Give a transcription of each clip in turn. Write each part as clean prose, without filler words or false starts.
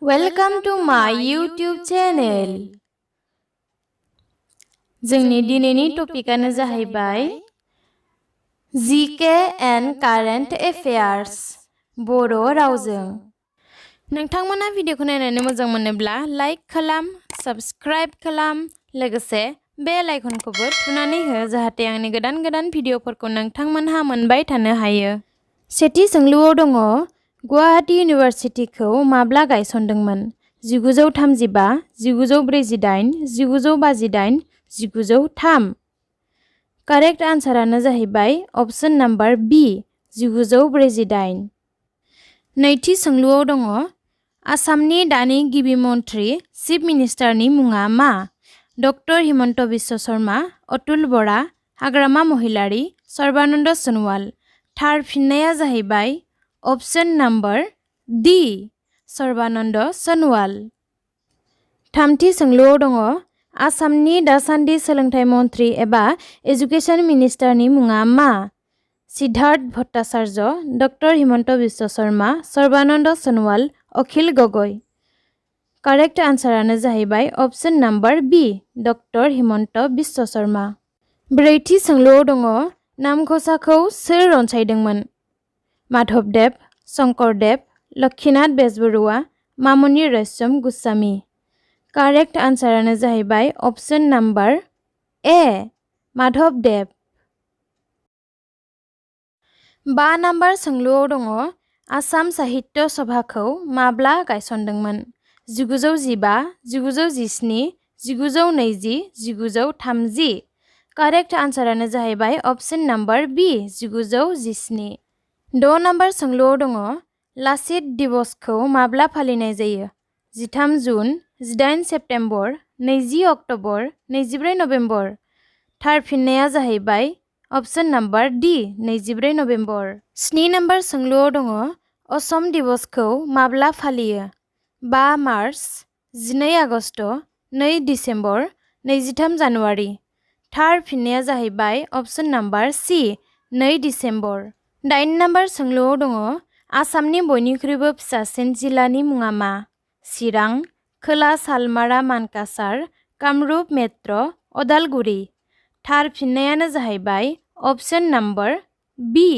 Welcome to my YouTube channel. जोंनि दिनैनि टपिकानो जाहैबाय GK and Current Affairs बर' रावजों। नोंथांमोना भिडिअखौ नायनानै मोजां मोनोब्ला लाइक खालाम, साबस्क्राइब खालाम, लोगोसे बेल आइकनखौबो थुनानै हो जाहाथे आंनि गोदान भिडिअफोरखौ नोंथांमोनहा मोनबाय थानो हायो। सेथि सोंलुआव दङ गुवाहाटी इउनिभारसिटिखौ माब्ला गायसनदोंमोन? 1935, 1948, 1952, 1903। कारेक्ट आन्सारानो जाहैबाय अप्शन नाम्बार बी 1948। नैथि सोंलुआव दङ आसामनि दानि गिबि मन्थ्रि चिफ मिनिस्टारनि मुङा मा? डक्टर हिमन्त बिश्व शर्मा, अतुल बरा, हाग्रामा महिलारी, सर्बानन्द सोनोवाल। थार फिननाया जाहैबाय option number D Sarbananda Sonowal. थामथि सोंलुआव दङ आसामनि दासान्दि सोलोंथाइ मन्थ्रि एबा एजुकेशन मिनिस्टारनि मुङा मा? सिद्धार्थ भट्टाचार्य, डक्टर हिमन्त बिश्व शर्मा, सर्बानन्द सोनोवाल, अखिल गगৈ। कारेक्ट आन्सारानो जाहैबाय अप्शन नाम्बार बी डक्टर हिमन्त बिश्व शर्मा। ब्रैथि सोंलुआव दङ नामघोसाखौ सोर रनसायदोंमोन? माधवदेव, शंकरदेव, लक्ष्मीनाथ बेजबरुवा, मामुनि रयसम गोस्वामी। कारेक्ट आन्सारानो जाहैबाय अप्शन नाम्बार ए माधवदेव। 5 नाम्बार सोंलुआव दङ आसाम साहित्य सभाखौ माब्ला गायसनदोंमोन? 1915, 1917, 1920, 1930। कारेक्ट आन्सारानो जाहैबाय अप्शन नाम्बार बी 1917। 6 नाम्बार सोंलुआव दङ लाचित दिवसखौ माब्ला फालिनाय जायो? 13 जुन, 18 सेप्तेम्बर, 20 अक्ट'बर, 24 नभेम्बर। थार फिननाया जाहैबाय option number D 24 November. 7 number सोंलुआव दङ असम दिवसखौ माब्ला फालियो? 5 मार्च, 12 आगस्ट, 2 डिसेम्बर, 23 जानुवारि। थार फिननाया जाहैबाय option number C 2 December. 8 number सोंलुआव दङ आसामनि बयनिख्रुइबो फिसासिन जिल्लानि मुङा मा? चिरां, खोला सालमारा मानकासार, कामरुप मेट्र', अदालगुरि। थार फिननायानो जाहैबाय अप्शन नाम्बार बी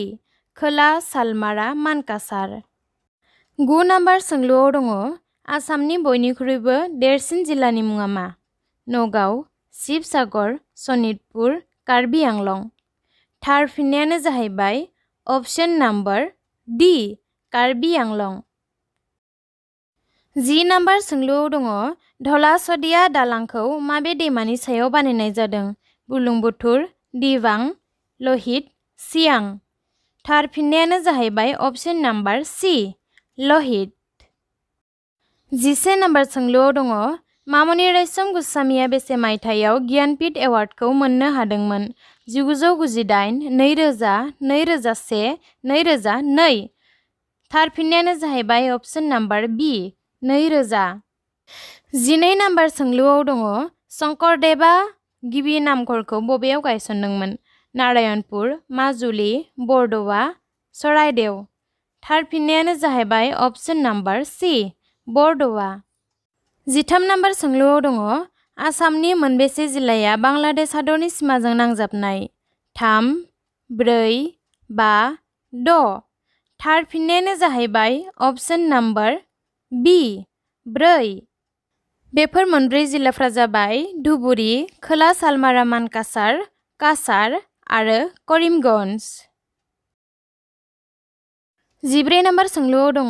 खोला सालमारा मानकासार। 9 नाम्बार सोंलुआव दङ आसामनि बयनिख्रुइबो देरसिन जिल्लानि मुङा मा? नगाव, शिबसागर, सनितपुर, कार्बि आंलं। थार फिननायानो जाहैबाय option number D Karbi Anglong. 10 number सोंलुआव दङ धलासदिया दालांखौ माबे दैमानि सायाव बानायनाय जादों? बुरलुंबुथुर, दिबां, लहित, सियां। थार फिननायानो जाहैबाय option number C Lohit. 11 number सोंलुआव दङ मामुनि रयसम गोस्वामीया बेसे मायथाइयाव ज्ञानपीठ एवार्डखौ मोननो हादोंमोन? 1998, 2000, 2001, 2002। थार फिननायानो जाहैबाय अप्शन नाम्बार बी 2000। 12 नाम्बार सोंलुआव दङ शंकरदेवा गिबि नामघरखौ बबेयाव गायसनदोंमोन? नारायणपुर, माजुलि, बरद'वा, सरायदेव। थार फिननायानो जाहैबाय अप्शन नाम्बार सी बरद'वा। 13 नाम्बार सोंलुआव दङ आसामनि मोनबेसे जिल्लाया बांलादेश हादरनि सिमाजों नांजाबनाय? 3, 4, 5, 6। थार फिननायानो जाहैबाय अप्शन नाम्बार बी 4। बेफोर मोनब्रै जिल्लाफ्रा जाबाय धुबुरी, खोला सालमारा मानकासार, काछार आरो करिमगन्ज। 14 नाम्बार सोंलुआव दङ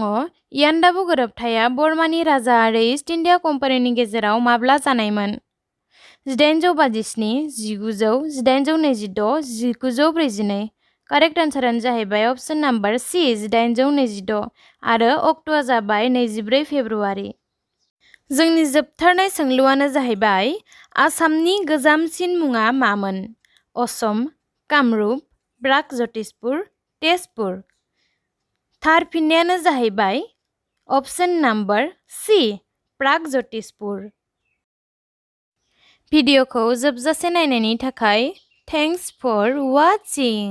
यान्डाबु गोरोबथाया बर्मानि राजा आरो इस्ट इन्डिया कम्पानिनि गेजेराव माब्ला जानायमोन? 1857, 1900, 1826, 1942। कारेक्ट आन्सारानो जाहैबाय अप्शन नाम्बार सी 1826 आरो अक्ट'आ जाबाय 24 फेब्रुवारि। जोंनि जोबथारनाय सोंलुआनो जाहैबाय आसामनि गोजामसिन मुङा मामोन? असम, कामरुप, ब्राक-ज्यतिसपुर, तेजपुर। थार फिननायानो जाहैबाय अप्शन नाम्बार सी प्राक-ज्यतिसपुर। भिडिअखौ जोबजासे नायनायनि थाखाय थेंक्स फर वाचिं।